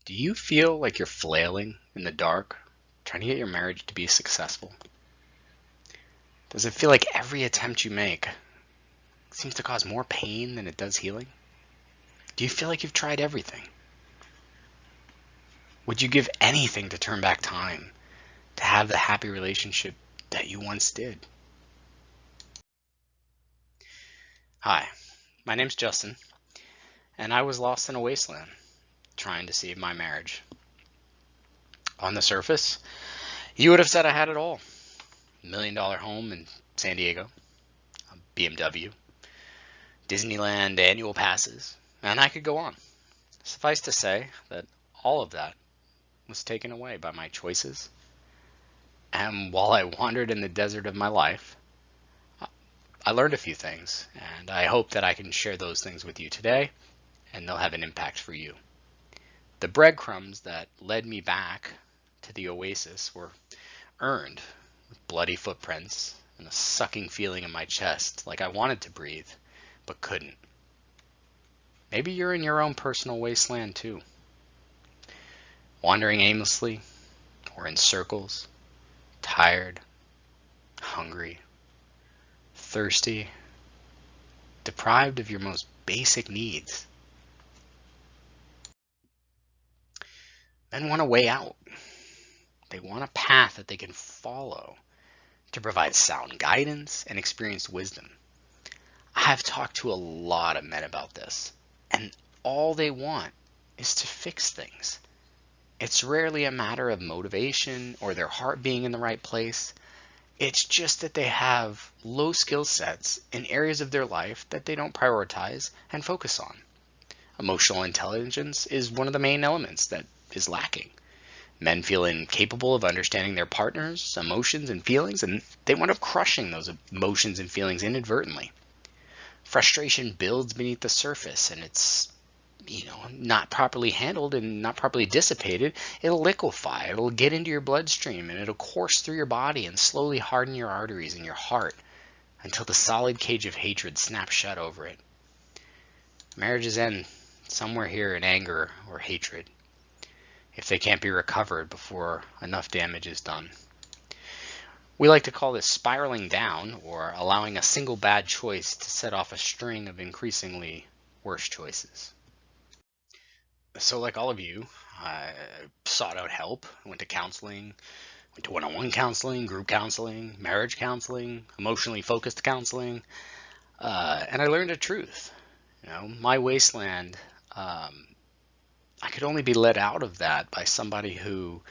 Do you feel like you're flailing in the dark, trying to get your marriage to be successful? Does it feel like every attempt you make seems to cause more pain than it does healing? Do you feel like you've tried everything? Would you give anything to turn back time, to have the happy relationship that you once did? Hi, my name's Justin, and I was lost in a wasteland trying to save my marriage. On the surface, you would have said I had it all. $1 million home in San Diego, a BMW, Disneyland annual passes, and I could go on. Suffice to say that all of that was taken away by my choices. And while I wandered in the desert of my life, I learned a few things, and I hope that I can share those things with you today, and they'll have an impact for you. The breadcrumbs that led me back to the oasis were earned with bloody footprints and a sucking feeling in my chest, like I wanted to breathe, but couldn't. Maybe you're in your own personal wasteland too, wandering aimlessly or in circles, tired, hungry, thirsty, deprived of your most basic needs. Men want a way out. They want a path that they can follow to provide sound guidance and experienced wisdom. I've talked to a lot of men about this, and all they want is to fix things. It's rarely a matter of motivation or their heart being in the right place. It's just that they have low skill sets in areas of their life that they don't prioritize and focus on. Emotional intelligence is one of the main elements that is lacking. Men feel incapable of understanding their partner's emotions and feelings, and they wind up crushing those emotions and feelings inadvertently. Frustration builds beneath the surface, and it's not properly handled and not properly dissipated, it'll liquefy, it'll get into your bloodstream, and it'll course through your body and slowly harden your arteries and your heart until the solid cage of hatred snaps shut over it. Marriages end somewhere here in anger or hatred, if they can't be recovered before enough damage is done. We like to call this spiraling down, or allowing a single bad choice to set off a string of increasingly worse choices. So like all of you, I sought out help, went to counseling, went to one-on-one counseling, group counseling, marriage counseling, emotionally focused counseling, and I learned a truth. My wasteland, I could only be let out of that by somebody who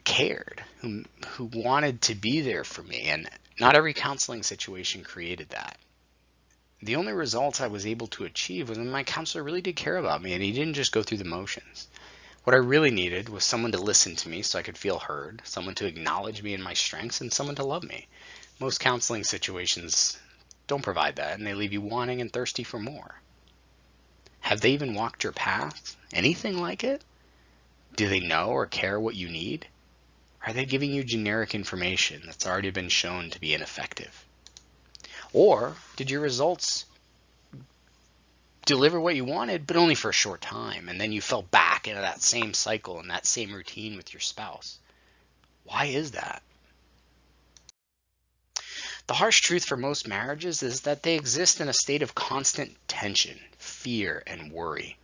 cared, who wanted to be there for me, and not every counseling situation created that. The only results I was able to achieve was when my counselor really did care about me and he didn't just go through the motions. What I really needed was someone to listen to me so I could feel heard, someone to acknowledge me and my strengths, and someone to love me. Most counseling situations don't provide that, and they leave you wanting and thirsty for more. Have they even walked your path? Anything like it? Do they know or care what you need? Are they giving you generic information that's already been shown to be ineffective? Or did your results deliver what you wanted, but only for a short time, and then you fell back into that same cycle and that same routine with your spouse? Why is that? The harsh truth for most marriages is that they exist in a state of constant tension, fear, and worry.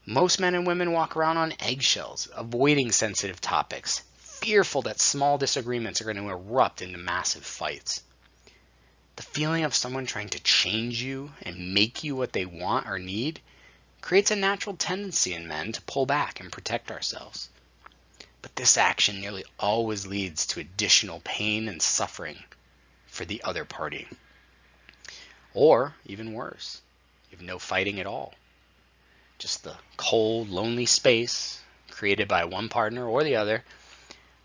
Most men and women walk around on eggshells, avoiding sensitive topics, fearful that small disagreements are going to erupt into massive fights. The feeling of someone trying to change you and make you what they want or need creates a natural tendency in men to pull back and protect ourselves. But this action nearly always leads to additional pain and suffering for the other party. Or, even worse, you have no fighting at all. Just the cold, lonely space created by one partner or the other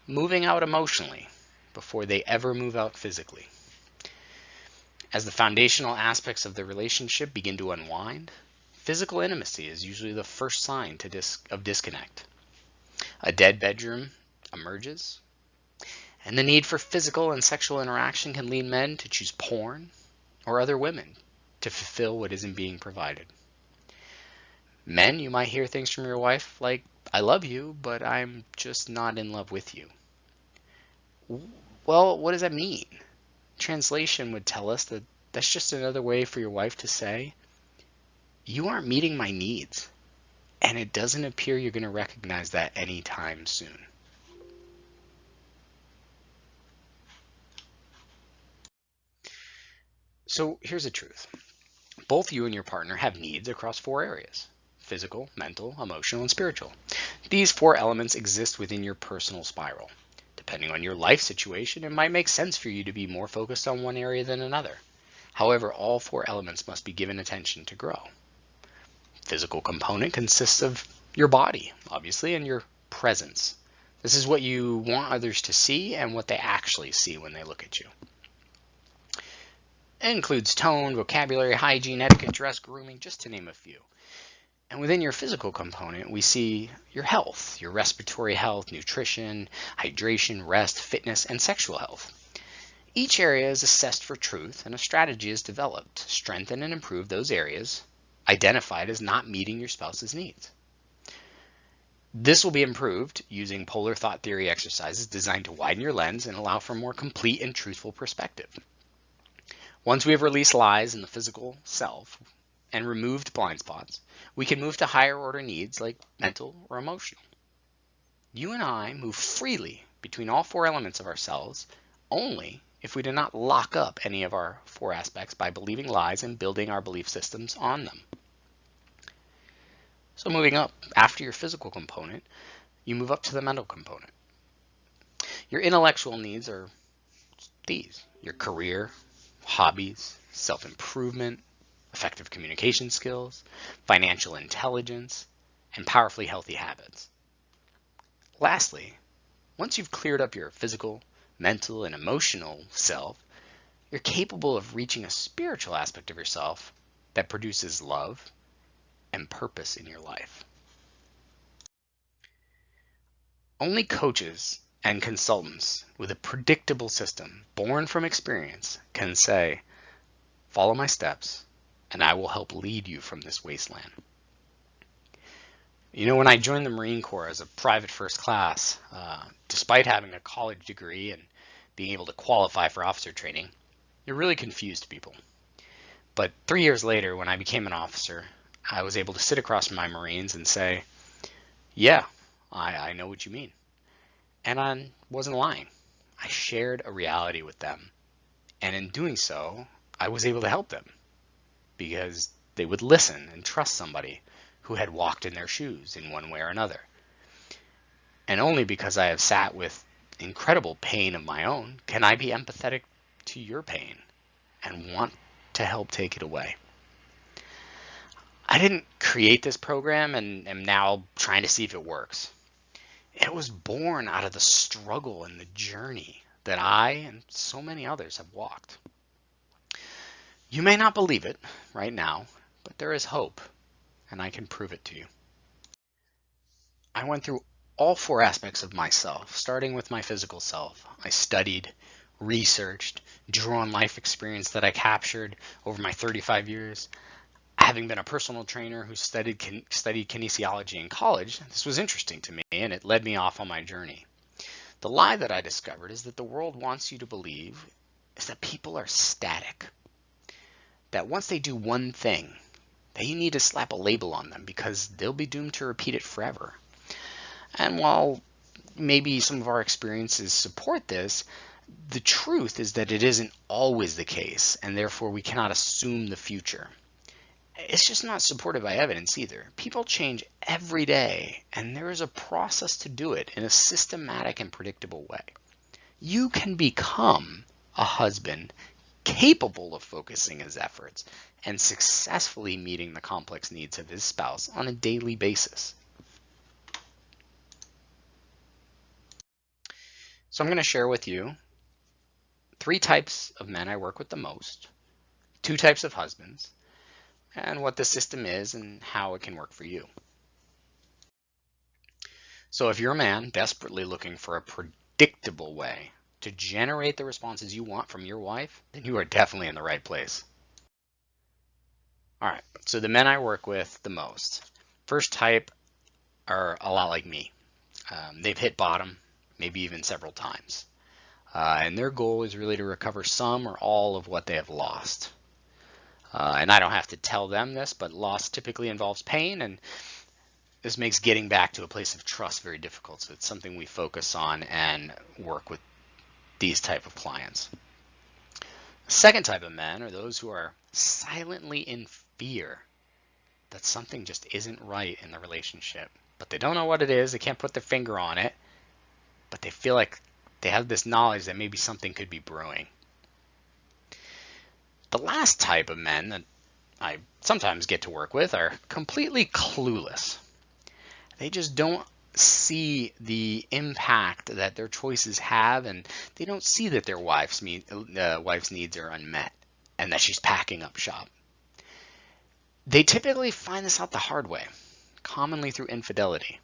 moving out emotionally before they ever move out physically. As the foundational aspects of the relationship begin to unwind, physical intimacy is usually the first sign of disconnect. A dead bedroom emerges, and the need for physical and sexual interaction can lead men to choose porn or other women to fulfill what isn't being provided. Men, you might hear things from your wife like, I love you, but I'm just not in love with you. Well, what does that mean? Translation would tell us that that's just another way for your wife to say, you aren't meeting my needs. And it doesn't appear you're going to recognize that anytime soon. So here's the truth. Both you and your partner have needs across 4 areas: physical, mental, emotional, and spiritual. These 4 elements exist within your personal spiral. Depending on your life situation, it might make sense for you to be more focused on one area than another. However, all 4 elements must be given attention to grow. Physical component consists of your body, obviously, and your presence. This is what you want others to see and what they actually see when they look at you. It includes tone, vocabulary, hygiene, etiquette, dress, grooming, just to name a few. And within your physical component, we see your health, your respiratory health, nutrition, hydration, rest, fitness, and sexual health. Each area is assessed for truth, and a strategy is developed to strengthen and improve those areas identified as not meeting your spouse's needs. This will be improved using polar thought theory exercises designed to widen your lens and allow for a more complete and truthful perspective. Once we have released lies in the physical self and removed blind spots, we can move to higher order needs like mental or emotional. You and I move freely between all 4 elements of ourselves only if we do not lock up any of our 4 aspects by believing lies and building our belief systems on them. So moving up, after your physical component, you move up to the mental component. Your intellectual needs are these: your career, hobbies, self-improvement, effective communication skills, financial intelligence, and powerfully healthy habits. Lastly, once you've cleared up your physical, mental, and emotional self, you're capable of reaching a spiritual aspect of yourself that produces love and purpose in your life. Only coaches and consultants with a predictable system born from experience can say, follow my steps and I will help lead you from this wasteland. You know, when I joined the Marine Corps as a private first class, despite having a college degree and being able to qualify for officer training, it really confused people. But 3 years later, when I became an officer, I was able to sit across from my Marines and say, yeah, I know what you mean. And I wasn't lying. I shared a reality with them. And in doing so, I was able to help them because they would listen and trust somebody who had walked in their shoes in one way or another. And only because I have sat with incredible pain of my own can I be empathetic to your pain and want to help take it away. I didn't create this program and am now trying to see if it works. It was born out of the struggle and the journey that I and so many others have walked. You may not believe it right now, but there is hope, and I can prove it to you. I went through all 4 aspects of myself, starting with my physical self. I studied, researched, drew on life experience that I captured over my 35 years. Having been a personal trainer who studied kinesiology in college, this was interesting to me and it led me off on my journey. The lie that I discovered is that the world wants you to believe is that people are static. That once they do one thing, that you need to slap a label on them because they'll be doomed to repeat it forever. And while maybe some of our experiences support this, the truth is that it isn't always the case, and therefore we cannot assume the future. It's just not supported by evidence either. People change every day, and there is a process to do it in a systematic and predictable way. You can become a husband capable of focusing his efforts and successfully meeting the complex needs of his spouse on a daily basis. So I'm going to share with you 3 types of men I work with the most, 2 types of husbands, and what the system is and how it can work for you. So if you're a man desperately looking for a predictable way to generate the responses you want from your wife, then you are definitely in the right place. All right, so the men I work with the most. First type, are a lot like me. They've hit bottom, maybe even several times. And their goal is really to recover some or all of what they have lost. And I don't have to tell them this, but loss typically involves pain, and this makes getting back to a place of trust very difficult. So it's something we focus on and work with these type of clients. The second type of men are those who are silently in fear that something just isn't right in the relationship, but they don't know what it is. They can't put their finger on it, but they feel like they have this knowledge that maybe something could be brewing. The last type of men that I sometimes get to work with are completely clueless. They just don't see the impact that their choices have, and they don't see that their wife's needs are unmet and that she's packing up shop. They typically find this out the hard way, commonly through infidelity.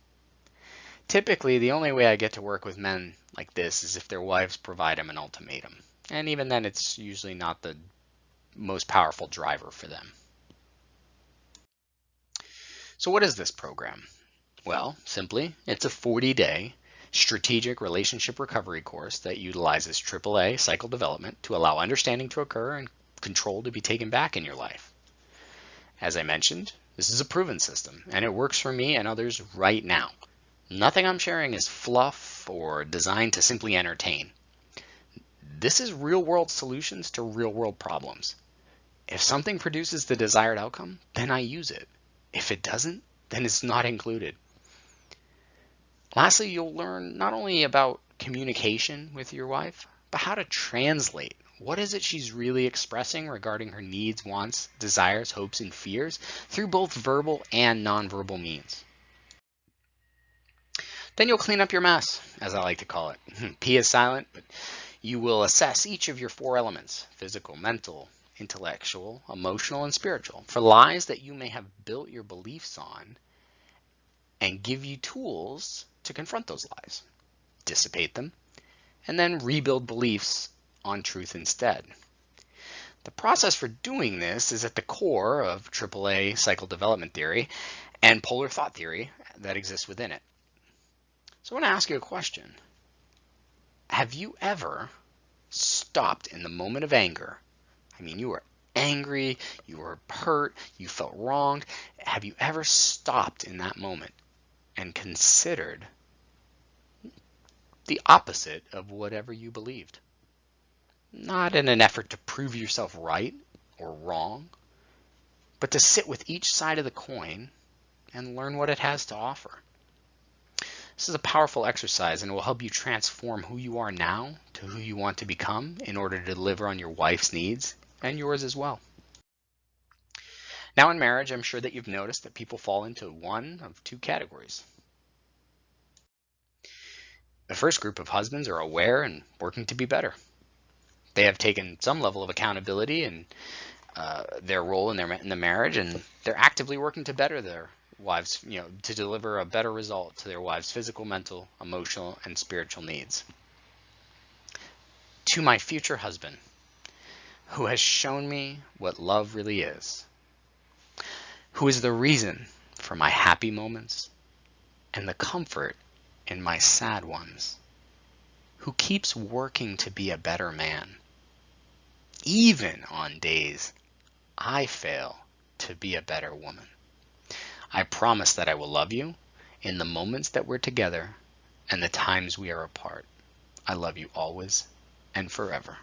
Typically, the only way I get to work with men like this is if their wives provide them an ultimatum. And even then, it's usually not the most powerful driver for them. So what is this program? Well, simply, it's a 40-day strategic relationship recovery course that utilizes AAA cycle development to allow understanding to occur and control to be taken back in your life. As I mentioned, this is a proven system, and it works for me and others right now. Nothing I'm sharing is fluff or designed to simply entertain. This is real-world solutions to real-world problems. If something produces the desired outcome, then I use it. If it doesn't, then it's not included. Lastly, you'll learn not only about communication with your wife, but how to translate. What is it she's really expressing regarding her needs, wants, desires, hopes, and fears through both verbal and nonverbal means? Then you'll clean up your mess, as I like to call it. P is silent, but you will assess each of your 4 elements: physical, mental, intellectual, emotional, and spiritual, for lies that you may have built your beliefs on, and give you tools to confront those lies, dissipate them, and then rebuild beliefs on truth instead. The process for doing this is at the core of AAA cycle development theory and polar thought theory that exists within it. So I want to ask you a question. Have you ever stopped in the moment of anger? I mean, you were angry, you were hurt, you felt wronged. Have you ever stopped in that moment and considered the opposite of whatever you believed? Not in an effort to prove yourself right or wrong, but to sit with each side of the coin and learn what it has to offer. This is a powerful exercise, and it will help you transform who you are now to who you want to become in order to deliver on your wife's needs and yours as well. Now in marriage, I'm sure that you've noticed that people fall into one of 2 categories. The first group of husbands are aware and working to be better. They have taken some level of accountability in their role in the marriage, and they're actively working to better their wives, to deliver a better result to their wives' physical, mental, emotional, and spiritual needs. To my future husband, who has shown me what love really is, who is the reason for my happy moments and the comfort in my sad ones, who keeps working to be a better man, even on days I fail to be a better woman. I promise that I will love you in the moments that we're together and the times we are apart. I love you always and forever.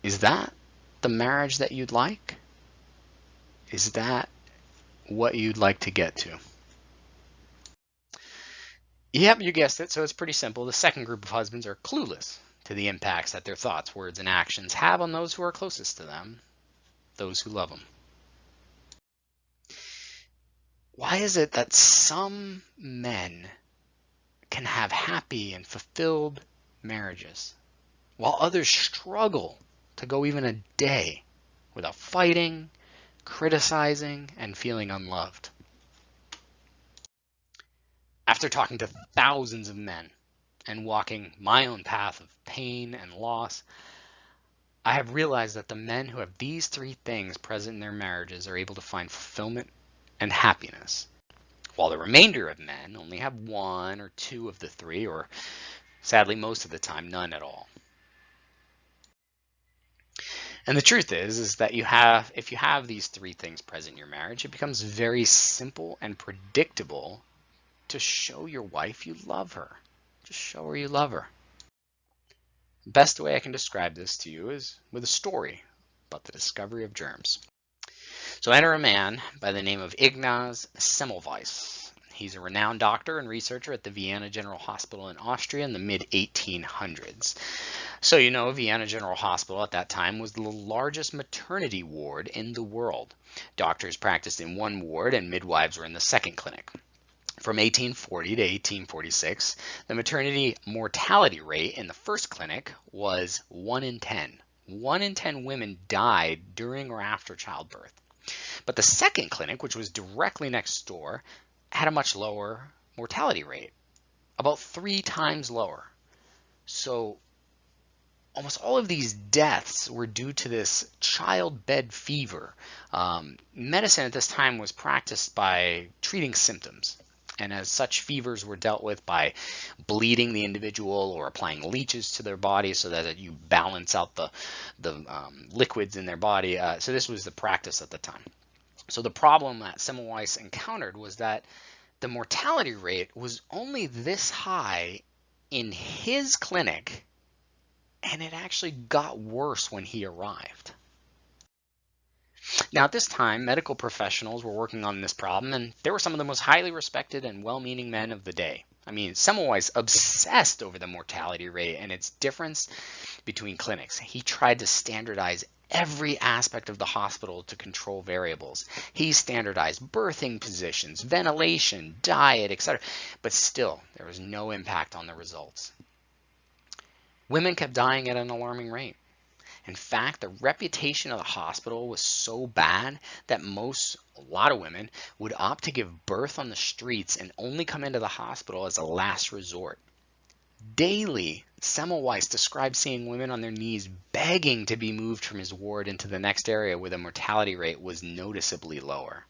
Is that the marriage that you'd like? Is that what you'd like to get to? Yep, you guessed it. So it's pretty simple. The second group of husbands are clueless to the impacts that their thoughts, words, and actions have on those who are closest to them, those who love them. Why is it that some men can have happy and fulfilled marriages, while others struggle to go even a day without fighting, criticizing, and feeling unloved? After talking to thousands of men and walking my own path of pain and loss, I have realized that the men who have these 3 things present in their marriages are able to find fulfillment and happiness, while the remainder of men only have one or two of the three, or sadly most of the time none at all. And the truth is that if you have these three things present in your marriage, it becomes very simple and predictable to show your wife you love her. Just show her you love her. The best way I can describe this to you is with a story about the discovery of germs. So enter a man by the name of Ignaz Semmelweis. He's a renowned doctor and researcher at the Vienna General Hospital in Austria in the mid-1800s. So you know, Vienna General Hospital at that time was the largest maternity ward in the world. Doctors practiced in one ward and midwives were in the second clinic. From 1840 to 1846, the maternity mortality rate in the first clinic was 1 in 10. 1 in 10 women died during or after childbirth. But the second clinic, which was directly next door, had a much lower mortality rate, about 3 times lower. So almost all of these deaths were due to this childbed fever. Medicine at this time was practiced by treating symptoms. And as such, fevers were dealt with by bleeding the individual or applying leeches to their body so that you balance out the liquids in their body. So this was the practice at the time. So the problem that Semmelweis encountered was that the mortality rate was only this high in his clinic, and it actually got worse when he arrived. Now, at this time, medical professionals were working on this problem, and they were some of the most highly respected and well-meaning men of the day. I mean, Semmelweis obsessed over the mortality rate and its difference between clinics. He tried to standardize every aspect of the hospital to control variables. He standardized birthing positions, ventilation, diet, etc. But still, there was no impact on the results. Women kept dying at an alarming rate. In fact, the reputation of the hospital was so bad that a lot of women would opt to give birth on the streets and only come into the hospital as a last resort. Daily, Semmelweis described seeing women on their knees begging to be moved from his ward into the next area where the mortality rate was noticeably lower.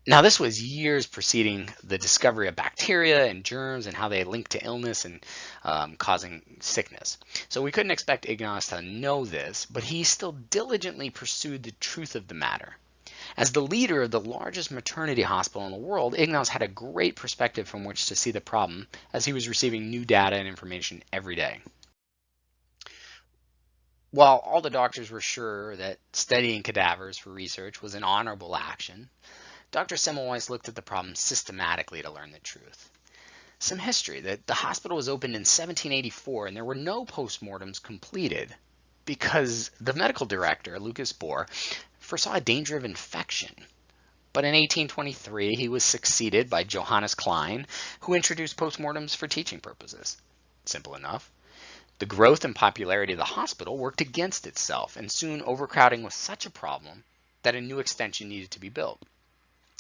Now, this was years preceding the discovery of bacteria and germs and how they link to illness and causing sickness. So we couldn't expect Ignaz to know this, but he still diligently pursued the truth of the matter. As the leader of the largest maternity hospital in the world, Ignaz had a great perspective from which to see the problem, as he was receiving new data and information every day. While all the doctors were sure that studying cadavers for research was an honorable action, Dr. Semmelweis looked at the problem systematically to learn the truth. Some history: that the hospital was opened in 1784 and there were no postmortems completed because the medical director, Lucas Bohr, foresaw a danger of infection. But in 1823, he was succeeded by Johannes Klein, who introduced postmortems for teaching purposes. Simple enough. The growth and popularity of the hospital worked against itself, and soon overcrowding was such a problem that a new extension needed to be built.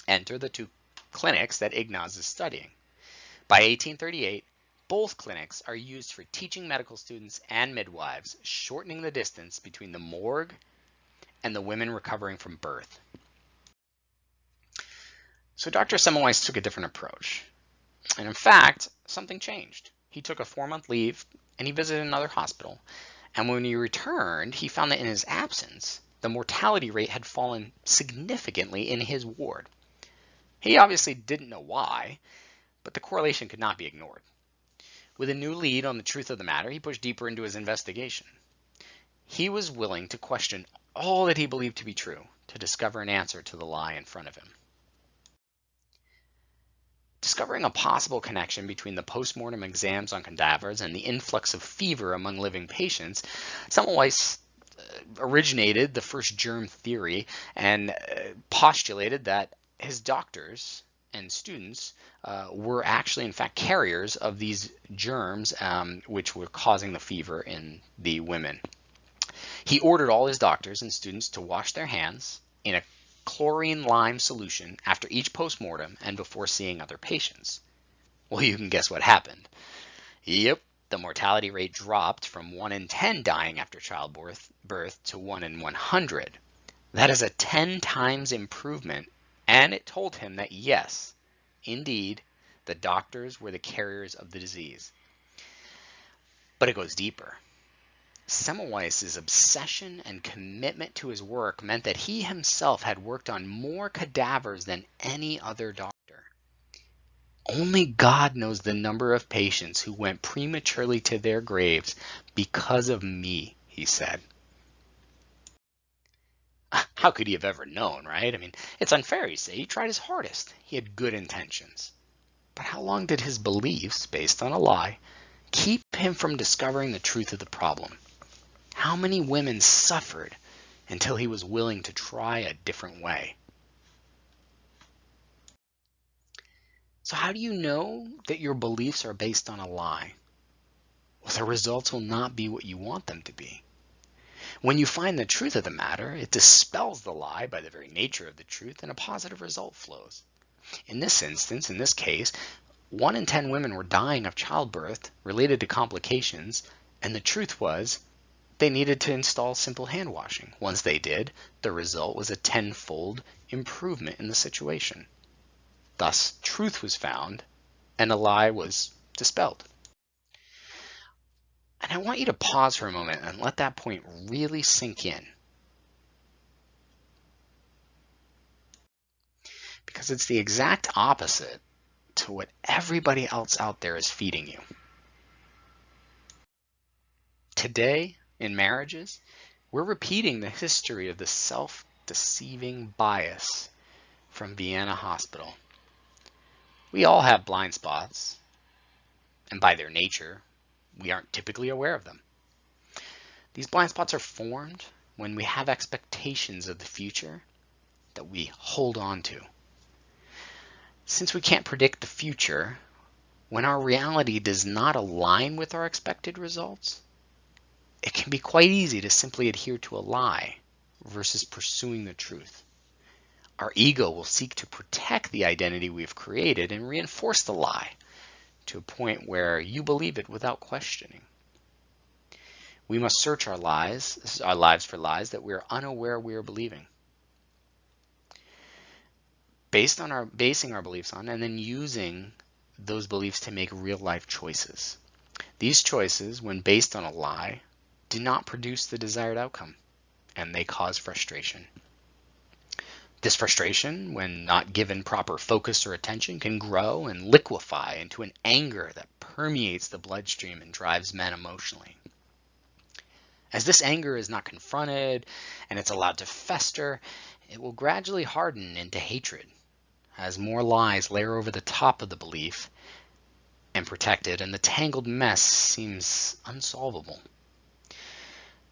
Enter the 2 clinics that Ignaz is studying. By 1838, both clinics are used for teaching medical students and midwives, shortening the distance between the morgue and the women recovering from birth. So Dr. Semmelweis took a different approach. And in fact, something changed. He took a 4-month leave and he visited another hospital. And when he returned, he found that in his absence, the mortality rate had fallen significantly in his ward. He obviously didn't know why, but the correlation could not be ignored. With a new lead on the truth of the matter, he pushed deeper into his investigation. He was willing to question all that he believed to be true to discover an answer to the lie in front of him. Discovering a possible connection between the postmortem exams on cadavers and the influx of fever among living patients, Semmelweis originated the first germ theory and postulated that his doctors and students were actually, in fact, carriers of these germs which were causing the fever in the women. He ordered all his doctors and students to wash their hands in a chlorine lime solution after each postmortem and before seeing other patients. Well, you can guess what happened. Yep, the mortality rate dropped from 1 in 10 dying after childbirth to 1 in 100. That is a 10 times improvement And it told him that yes, indeed, the doctors were the carriers of the disease. But it goes deeper. Semmelweis's obsession and commitment to his work meant that he himself had worked on more cadavers than any other doctor. Only God knows the number of patients who went prematurely to their graves because of me, he said. How could he have ever known, right? I mean, it's unfair, you say. He tried his hardest. He had good intentions. But how long did his beliefs, based on a lie, keep him from discovering the truth of the problem? How many women suffered until he was willing to try a different way? So how do you know that your beliefs are based on a lie? Well, the results will not be what you want them to be. When you find the truth of the matter, it dispels the lie by the very nature of the truth, and a positive result flows. In this instance, in this case, 1 in 10 women were dying of childbirth related to complications, and the truth was they needed to install simple hand washing. Once they did, the result was a 10-fold improvement in the situation. Thus, truth was found, and a lie was dispelled. And I want you to pause for a moment and let that point really sink in. Because it's the exact opposite to what everybody else out there is feeding you. Today, in marriages, we're repeating the history of the self-deceiving bias from Vienna Hospital. We all have blind spots, and by their nature, we aren't typically aware of them. These blind spots are formed when we have expectations of the future that we hold on to. Since we can't predict the future, when our reality does not align with our expected results, it can be quite easy to simply adhere to a lie versus pursuing the truth. Our ego will seek to protect the identity we've created and reinforce the lie to a point where you believe it without questioning. We must search our lives for lies that we are unaware we are believing. Basing our beliefs on, and then using those beliefs to make real life choices. These choices, when based on a lie, do not produce the desired outcome, and they cause frustration. This frustration, when not given proper focus or attention, can grow and liquefy into an anger that permeates the bloodstream and drives men emotionally. As this anger is not confronted and it's allowed to fester, it will gradually harden into hatred as more lies layer over the top of the belief and protect it, and the tangled mess seems unsolvable.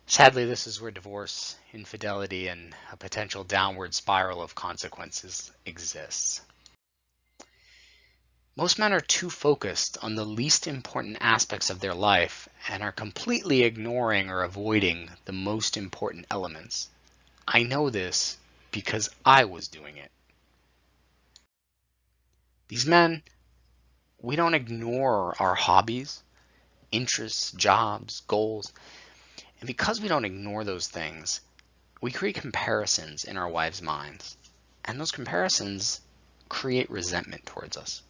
Sadly, this is where divorce, infidelity, and a potential downward spiral of consequences exists. Most men are too focused on the least important aspects of their life and are completely ignoring or avoiding the most important elements. I know this because I was doing it. These men, we don't ignore our hobbies, interests, jobs, goals. And because we don't ignore those things, we create comparisons in our wives' minds. And those comparisons create resentment towards us.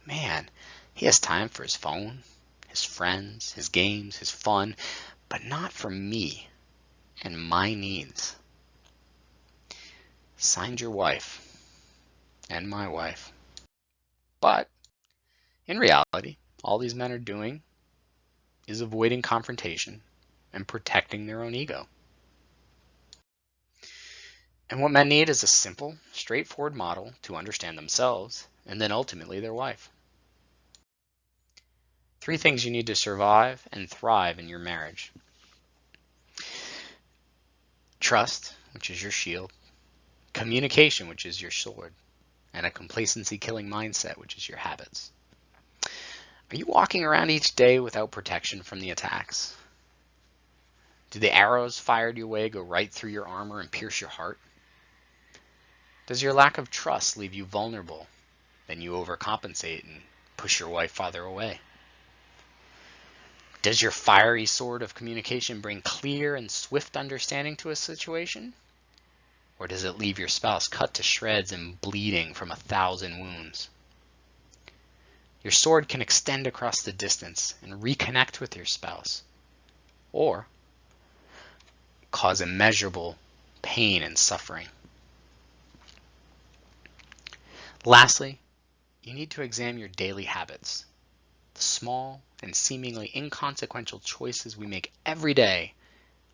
Man, he has time for his phone, his friends, his games, his fun, but not for me and my needs. Signed, your wife and my wife. But in reality, all these men are doing is avoiding confrontation and protecting their own ego. And what men need is a simple, straightforward model to understand themselves and then ultimately their wife. 3 things you need to survive and thrive in your marriage. Trust, which is your shield. Communication, which is your sword. And a complacency-killing mindset, which is your habits. Are you walking around each day without protection from the attacks? Do the arrows fired your way go right through your armor and pierce your heart? Does your lack of trust leave you vulnerable? Then you overcompensate and push your wife farther away. Does your fiery sword of communication bring clear and swift understanding to a situation? Or does it leave your spouse cut to shreds and bleeding from 1,000 wounds? Your sword can extend across the distance and reconnect with your spouse, or cause immeasurable pain and suffering. Lastly, you need to examine your daily habits, the small and seemingly inconsequential choices we make every day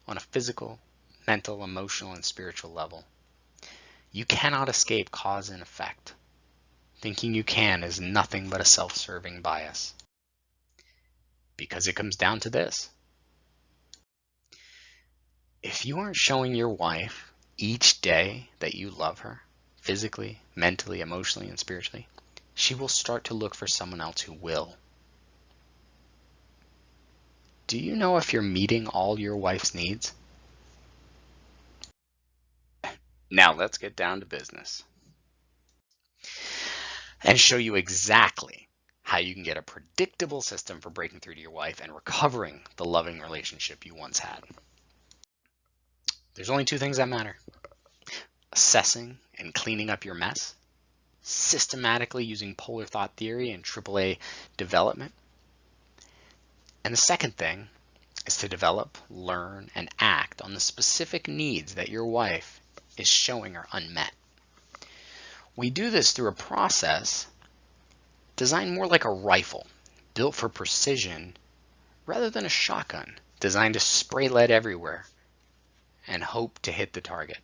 on a physical, mental, emotional, and spiritual level. You cannot escape cause and effect. Thinking you can is nothing but a self-serving bias. Because it comes down to this. If you aren't showing your wife each day that you love her, physically, mentally, emotionally, and spiritually, she will start to look for someone else who will. Do you know if you're meeting all your wife's needs? Now let's get down to business and show you exactly how you can get a predictable system for breaking through to your wife and recovering the loving relationship you once had. There's only two things that matter: assessing and cleaning up your mess, systematically using polar thought theory and AAA development. And the second thing is to develop, learn, and act on the specific needs that your wife is showing are unmet. We do this through a process designed more like a rifle, built for precision, rather than a shotgun designed to spray lead everywhere and hope to hit the target.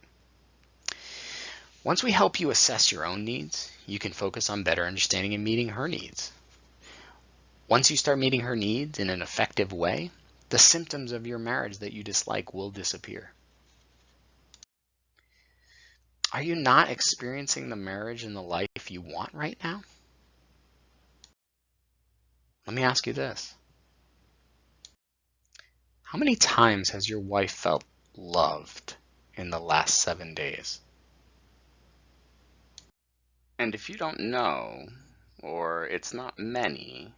Once we help you assess your own needs, you can focus on better understanding and meeting her needs. Once you start meeting her needs in an effective way, the symptoms of your marriage that you dislike will disappear. Are you not experiencing the marriage and the life you want right now? Let me ask you this. How many times has your wife felt loved in the last 7 days? And if you don't know, or it's not many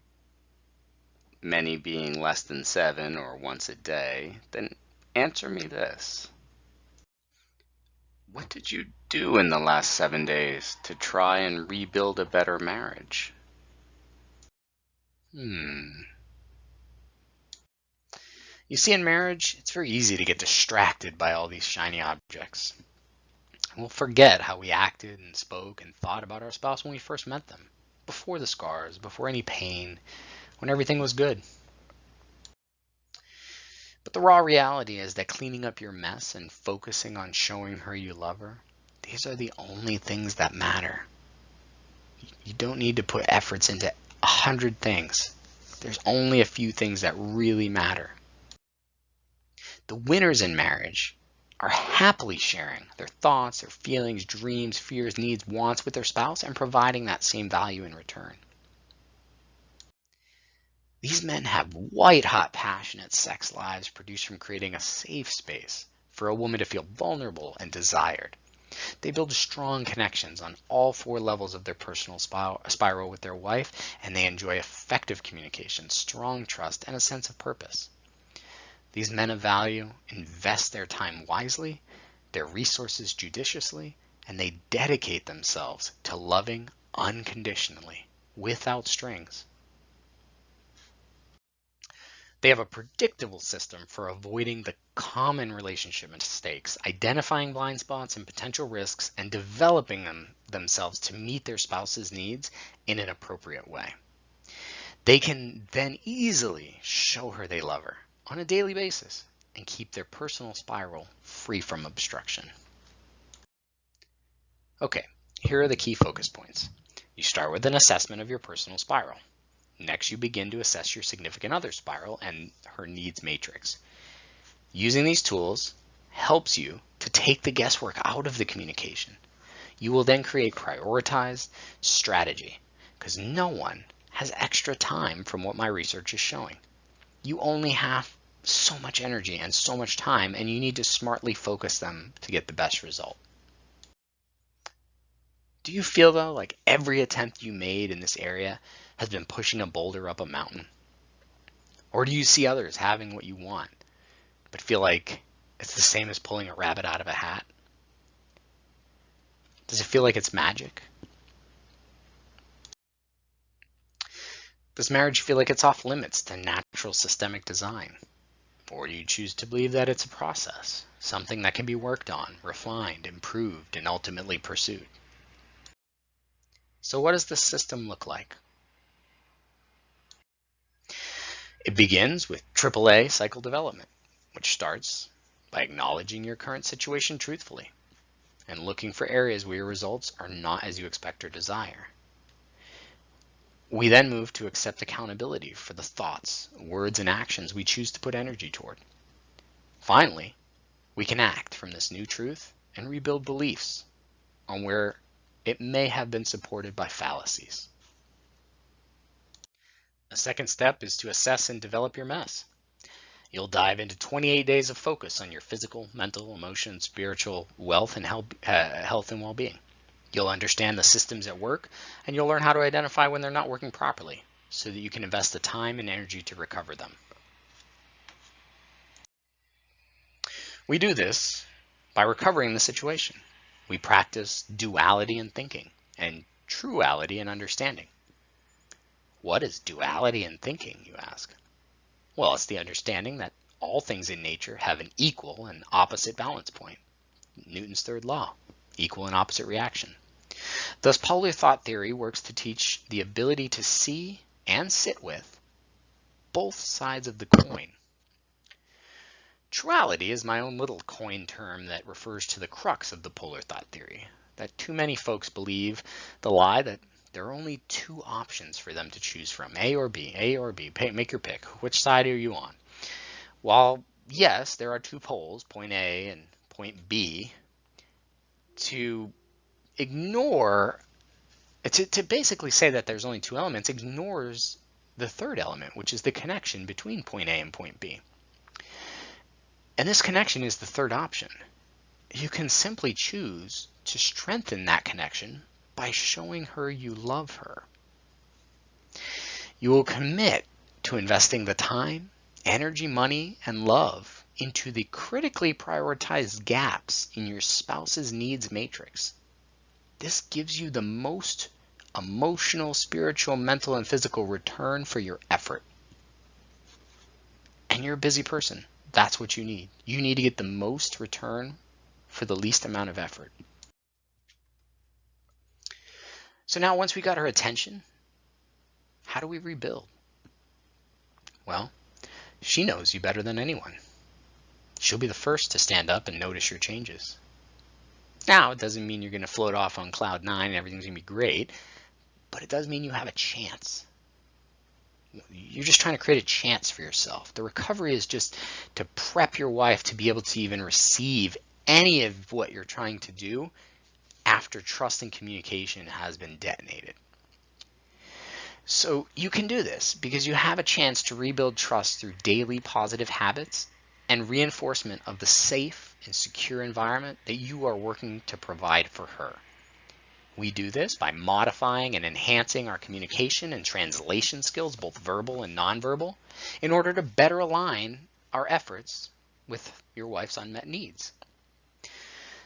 being less than 7 or once a day, then answer me this. What did you do in the last 7 days to try and rebuild a better marriage? You see, in marriage, it's very easy to get distracted by all these shiny objects. We'll forget how we acted and spoke and thought about our spouse when we first met them, before the scars, before any pain, when everything was good. But the raw reality is that cleaning up your mess and focusing on showing her you love her, these are the only things that matter. You don't need to put efforts into 100 things. There's only a few things that really matter. The winners in marriage are happily sharing their thoughts, their feelings, dreams, fears, needs, wants with their spouse and providing that same value in return. These men have white-hot, passionate sex lives produced from creating a safe space for a woman to feel vulnerable and desired. They build strong connections on all 4 levels of their personal spiral with their wife, and they enjoy effective communication, strong trust, and a sense of purpose. These men of value invest their time wisely, their resources judiciously, and they dedicate themselves to loving unconditionally, without strings. They have a predictable system for avoiding the common relationship mistakes, identifying blind spots and potential risks, and developing themselves to meet their spouse's needs in an appropriate way. They can then easily show her they love her on a daily basis and keep their personal spiral free from obstruction. Okay, here are the key focus points. You start with an assessment of your personal spiral. Next, you begin to assess your significant other's spiral and her needs matrix. Using these tools helps you to take the guesswork out of the communication. You will then create prioritized strategy because no one has extra time from what my research is showing. You only have so much energy and so much time, and you need to smartly focus them to get the best result. Do you feel, though, like every attempt you made in this area has been pushing a boulder up a mountain? Or do you see others having what you want, but feel like it's the same as pulling a rabbit out of a hat? Does it feel like it's magic? Does marriage feel like it's off limits to natural systemic design? Or do you choose to believe that it's a process, something that can be worked on, refined, improved, and ultimately pursued? So what does this system look like? It begins with AAA cycle development, which starts by acknowledging your current situation truthfully and looking for areas where your results are not as you expect or desire. We then move to accept accountability for the thoughts, words, and actions we choose to put energy toward. Finally, we can act from this new truth and rebuild beliefs on where it may have been supported by fallacies. The second step is to assess and develop your mess. You'll dive into 28 days of focus on your physical, mental, emotional, spiritual wealth and health and well-being. You'll understand the systems at work, and you'll learn how to identify when they're not working properly so that you can invest the time and energy to recover them. We do this by recovering the situation. We practice duality in thinking and truality in understanding. What is duality in thinking, you ask? Well, it's the understanding that all things in nature have an equal and opposite balance point. Newton's third law, equal and opposite reaction. Thus, polar thought theory works to teach the ability to see and sit with both sides of the coin. Truality is my own little coin term that refers to the crux of the polar thought theory, that too many folks believe the lie that there are only two options for them to choose from, A or B, A or B. Make your pick. Which side are you on? While, yes, there are two poles, point A and point B, to basically say that there's only two elements ignores the third element, which is the connection between point A and point B. And this connection is the third option. You can simply choose to strengthen that connection by showing her you love her. You will commit to investing the time, energy, money, and love into the critically prioritized gaps in your spouse's needs matrix. This gives you the most emotional, spiritual, mental, and physical return for your effort. And you're a busy person. That's what you need. You need to get the most return for the least amount of effort. So now once we got her attention, how do we rebuild? Well, she knows you better than anyone. She'll be the first to stand up and notice your changes. Now, it doesn't mean you're going to float off on cloud 9 and everything's going to be great, but it does mean you have a chance. You're just trying to create a chance for yourself. The recovery is just to prep your wife to be able to even receive any of what you're trying to do after trust and communication has been detonated. So you can do this because you have a chance to rebuild trust through daily positive habits and reinforcement of the safe and secure environment that you are working to provide for her. We do this by modifying and enhancing our communication and translation skills, both verbal and nonverbal, in order to better align our efforts with your wife's unmet needs.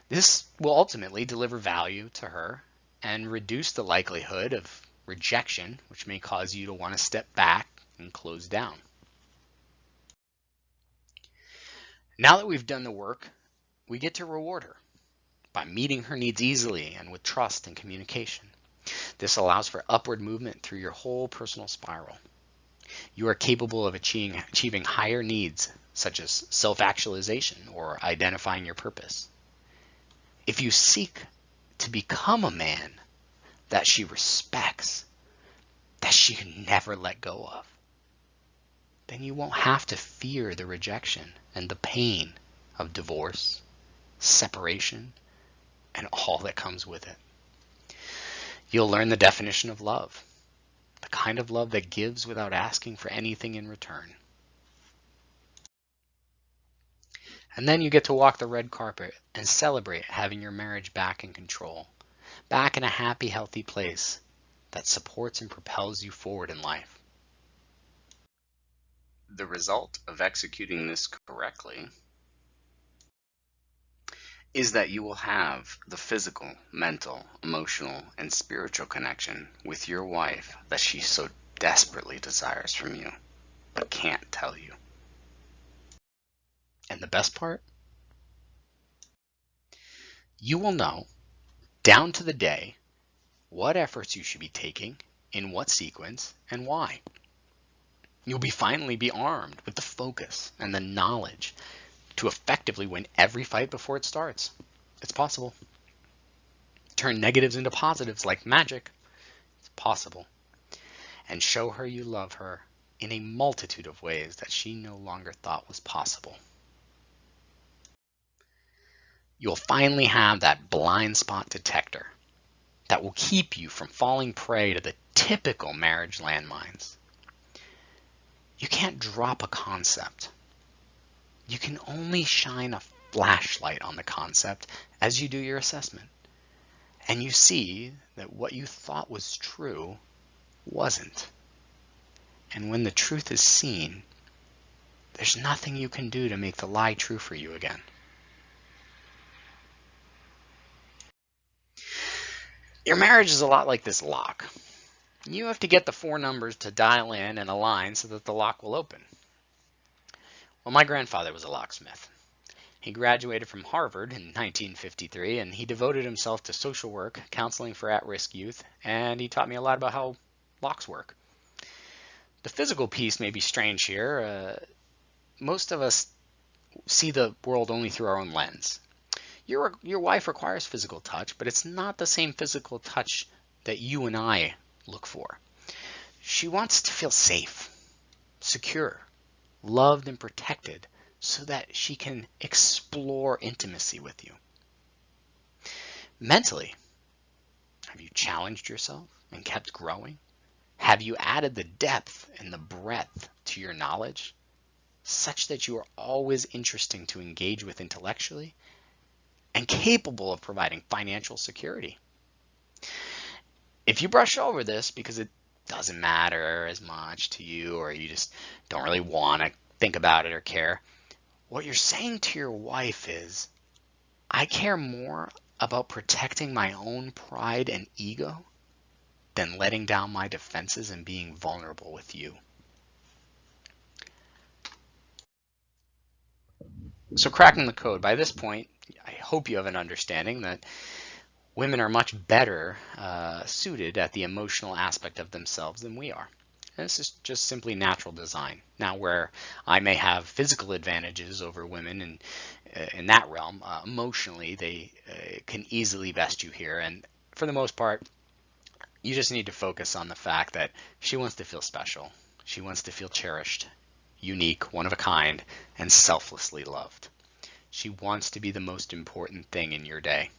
This will ultimately deliver value to her and reduce the likelihood of rejection, which may cause you to want to step back and close down. Now that we've done the work, we get to reward her by meeting her needs easily and with trust and communication. This allows for upward movement through your whole personal spiral. You are capable of achieving higher needs, such as self-actualization or identifying your purpose. If you seek to become a man that she respects, that she can never let go of, then you won't have to fear the rejection and the pain of divorce, separation, and all that comes with it. You'll learn the definition of love, the kind of love that gives without asking for anything in return. And then you get to walk the red carpet and celebrate having your marriage back in control, back in a happy, healthy place that supports and propels you forward in life. The result of executing this correctly is that you will have the physical, mental, emotional, and spiritual connection with your wife that she so desperately desires from you, but can't tell you. And the best part? You will know, down to the day, what efforts you should be taking, in what sequence, and why. You'll finally be armed with the focus and the knowledge to effectively win every fight before it starts. It's possible. Turn negatives into positives like magic. It's possible. And show her you love her in a multitude of ways that she no longer thought was possible. You'll finally have that blind spot detector that will keep you from falling prey to the typical marriage landmines. You can't drop a concept. You can only shine a flashlight on the concept as you do your assessment. And you see that what you thought was true wasn't. And when the truth is seen, there's nothing you can do to make the lie true for you again. Your marriage is a lot like this lock. You have to get the 4 numbers to dial in and align so that the lock will open. Well, my grandfather was a locksmith. He graduated from Harvard in 1953, and he devoted himself to social work, counseling for at-risk youth, and he taught me a lot about how locks work. The physical piece may be strange here. Most of us see the world only through our own lens. Your wife requires physical touch, but it's not the same physical touch that you and I look for. She wants to feel safe, secure, loved, and protected so that she can explore intimacy with you. Mentally, have you challenged yourself and kept growing? Have you added the depth and the breadth to your knowledge such that you are always interesting to engage with intellectually and capable of providing financial security? If you brush over this because it doesn't matter as much to you, or you just don't really want to think about it or care, what you're saying to your wife is, I care more about protecting my own pride and ego than letting down my defenses and being vulnerable with you. So cracking the code, by this point, I hope you have an understanding that women are much better suited at the emotional aspect of themselves than we are. And this is just simply natural design. Now, where I may have physical advantages over women in that realm, emotionally, they can easily best you here. And for the most part, you just need to focus on the fact that she wants to feel special. She wants to feel cherished, unique, one of a kind, and selflessly loved. She wants to be the most important thing in your day.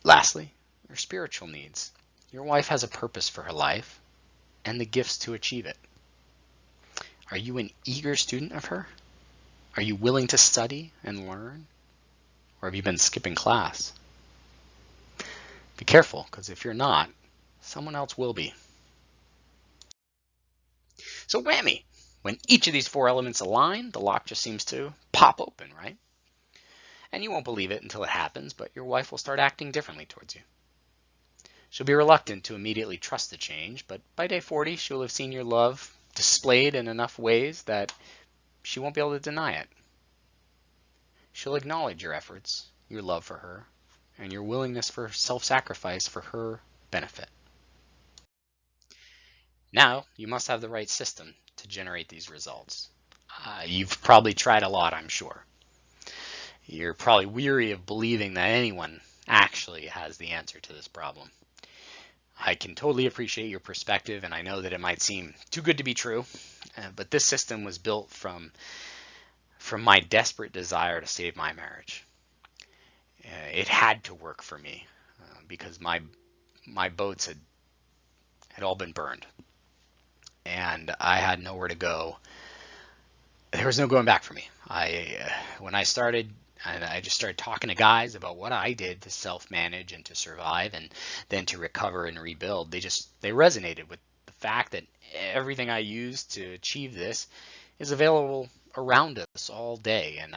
Lastly, her spiritual needs. Your wife has a purpose for her life and the gifts to achieve it. Are you an eager student of her? Are you willing to study and learn? Or have you been skipping class? Be careful, because if you're not, someone else will be. So whammy! When each of these 4 elements align, the lock just seems to pop open, right? And you won't believe it until it happens, but your wife will start acting differently towards you. She'll be reluctant to immediately trust the change, but by day 40, she'll have seen your love displayed in enough ways that she won't be able to deny it. She'll acknowledge your efforts, your love for her, and your willingness for self-sacrifice for her benefit. Now, you must have the right system to generate these results. You've probably tried a lot, I'm sure. You're probably weary of believing that anyone actually has the answer to this problem. I can totally appreciate your perspective, and I know that it might seem too good to be true, but this system was built from my desperate desire to save my marriage. It had to work for me because my boats had all been burned, and I had nowhere to go. There was no going back for me. When I started, I just started talking to guys about what I did to self-manage and to survive and then to recover and rebuild. They resonated with the fact that everything I used to achieve this is available around us all day. And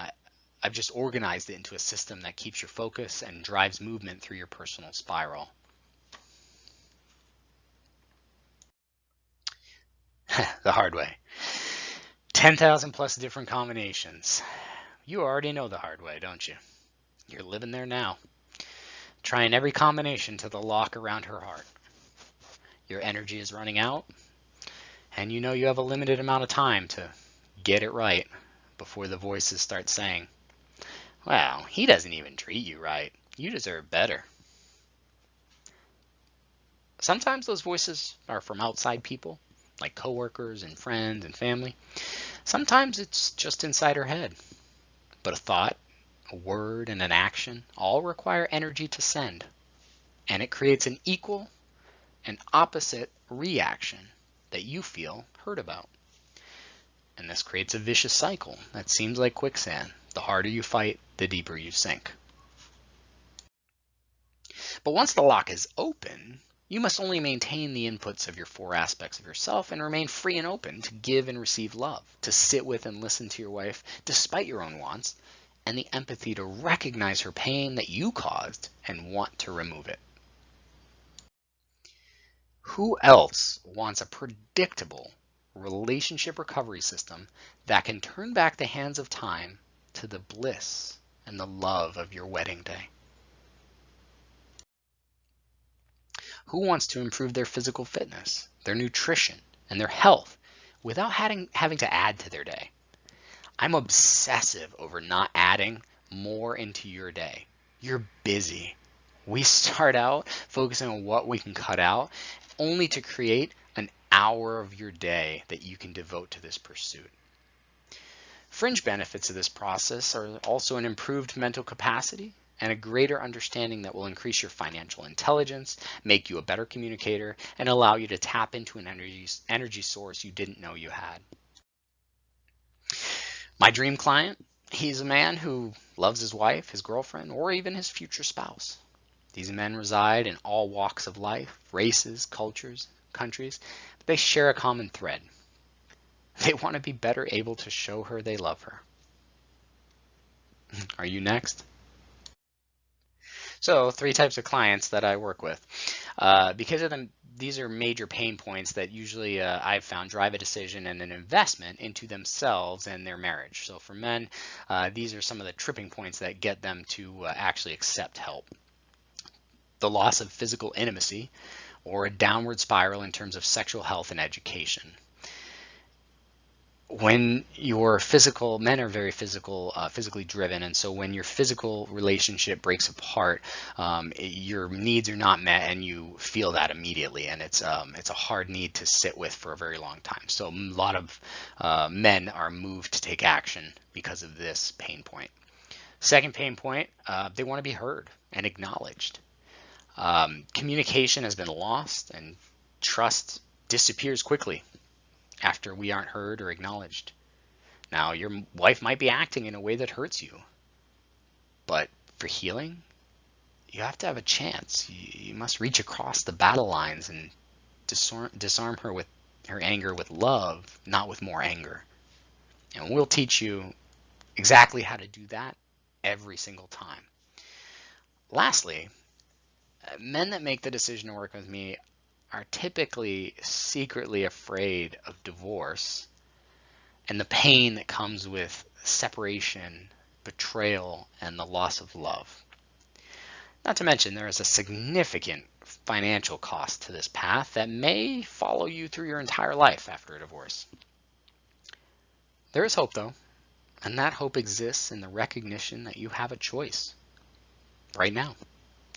I've just organized it into a system that keeps your focus and drives movement through your personal spiral. The hard way. 10,000 plus different combinations. You already know the hard way, don't you? You're living there now. Trying every combination to the lock around her heart. Your energy is running out, and you know you have a limited amount of time to get it right before the voices start saying, "Well, he doesn't even treat you right. You deserve better." Sometimes those voices are from outside people, like coworkers and friends and family. Sometimes it's just inside her head. But a thought, a word, and an action all require energy to send, and it creates an equal and opposite reaction that you feel heard about. And this creates a vicious cycle that seems like quicksand. The harder you fight, the deeper you sink. But once the lock is open, you must only maintain the inputs of your four aspects of yourself and remain free and open to give and receive love, to sit with and listen to your wife despite your own wants, and the empathy to recognize her pain that you caused and want to remove it. Who else wants a predictable relationship recovery system that can turn back the hands of time to the bliss and the love of your wedding day? Who wants to improve their physical fitness, their nutrition, and their health without having to add to their day? I'm obsessive over not adding more into your day. You're busy. We start out focusing on what we can cut out, only to create an hour of your day that you can devote to this pursuit. Fringe benefits of this process are also an improved mental capacity and a greater understanding that will increase your financial intelligence, make you a better communicator, and allow you to tap into an energy source you didn't know you had. My dream client, he's a man who loves his wife, his girlfriend, or even his future spouse. These men reside in all walks of life, races, cultures, countries, but they share a common thread. They want to be better able to show her they love her. Are you next? So 3 types of clients that I work with. Because of them, these are major pain points that usually I've found drive a decision and an investment into themselves and their marriage. So for men, these are some of the tripping points that get them to actually accept help. The loss of physical intimacy, or a downward spiral in terms of sexual health and education. When your men are very physically driven, and so when your physical relationship breaks apart, your needs are not met, and you feel that immediately, and it's a hard need to sit with for a very long time. So a lot of men are moved to take action because of this pain point. Second pain point, they want to be heard and acknowledged. Communication has been lost, and trust disappears quickly after we aren't heard or acknowledged. Now, your wife might be acting in a way that hurts you, but for healing, you have to have a chance. You must reach across the battle lines and disarm her with her anger with love, not with more anger. And we'll teach you exactly how to do that every single time. Lastly, men that make the decision to work with me are typically secretly afraid of divorce and the pain that comes with separation, betrayal, and the loss of love. Not to mention, there is a significant financial cost to this path that may follow you through your entire life after a divorce. There is hope, though, and that hope exists in the recognition that you have a choice right now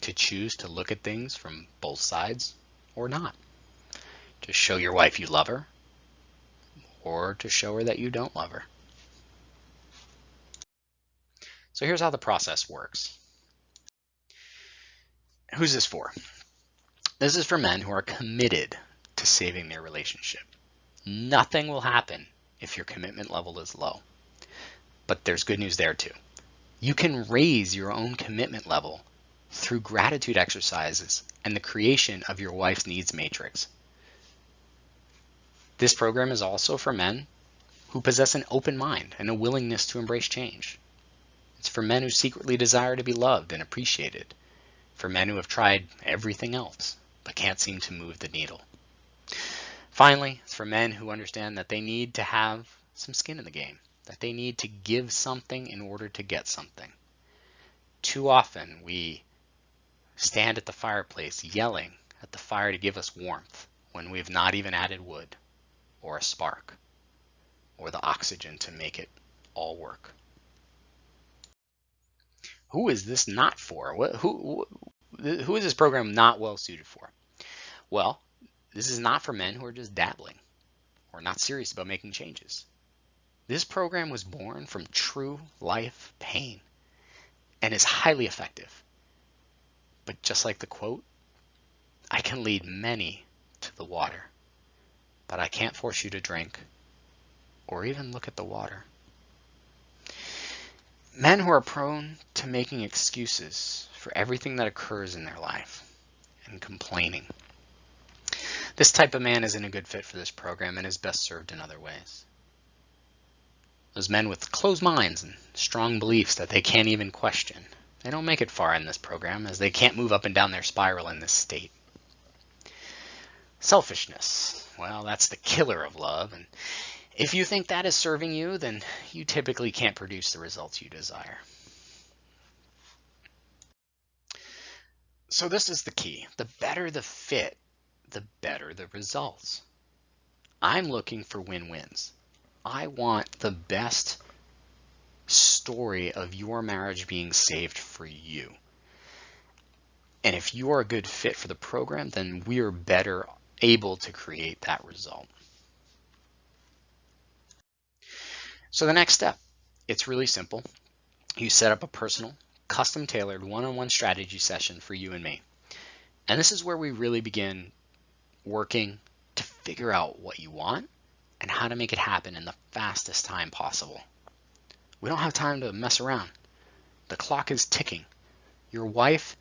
to choose to look at things from both sides or not. To show your wife you love her, or to show her that you don't love her. So here's how the process works. Who's this for? This is for men who are committed to saving their relationship. Nothing will happen if your commitment level is low. But there's good news there too. You can raise your own commitment level through gratitude exercises and the creation of your wife's needs matrix. This program is also for men who possess an open mind and a willingness to embrace change. It's for men who secretly desire to be loved and appreciated. For men who have tried everything else, but can't seem to move the needle. Finally, it's for men who understand that they need to have some skin in the game, that they need to give something in order to get something. Too often we stand at the fireplace yelling at the fire to give us warmth when we have not even added wood or a spark or the oxygen to make it all work. Who is this not for? Who is this program not well suited for? Well, this is not for men who are just dabbling or not serious about making changes. This program was born from true life pain and is highly effective. But just like the quote, I can lead many to the water, but I can't force you to drink or even look at the water. Men who are prone to making excuses for everything that occurs in their life and complaining. This type of man isn't a good fit for this program and is best served in other ways. Those men with closed minds and strong beliefs that they can't even question, they don't make it far in this program as they can't move up and down their spiral in this state. Selfishness, well, that's the killer of love, and if you think that is serving you, then you typically can't produce the results you desire. So this is the key. The better the fit, the better the results. I'm looking for win-wins. I want the best story of your marriage being saved for you. And if you are a good fit for the program, then we are better able to create that result. So the next step, it's really simple. You set up a personal, custom-tailored one-on-one strategy session for you and me. And this is where we really begin working to figure out what you want and how to make it happen in the fastest time possible. We don't have time to mess around. The clock is ticking. Your wife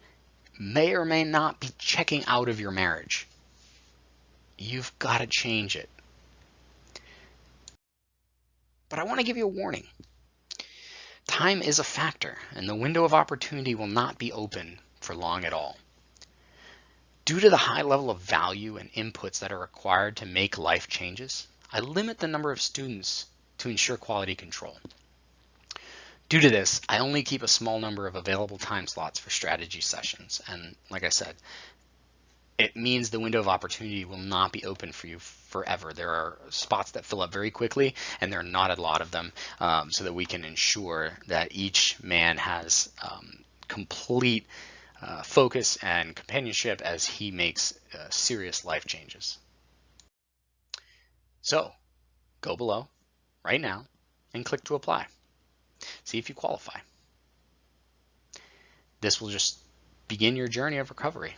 may or may not be checking out of your marriage. You've got to change it. But I want to give you a warning. Time is a factor, and the window of opportunity will not be open for long at all. Due to the high level of value and inputs that are required to make life changes, I limit the number of students to ensure quality control. Due to this, I only keep a small number of available time slots for strategy sessions, and like I said, it means the window of opportunity will not be open for you forever. There are spots that fill up very quickly, and there are not a lot of them, so that we can ensure that each man has complete focus and companionship as he makes serious life changes. So go below right now and click to apply. See if you qualify. This will just begin your journey of recovery.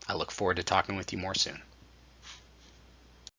I look forward to talking with you more soon.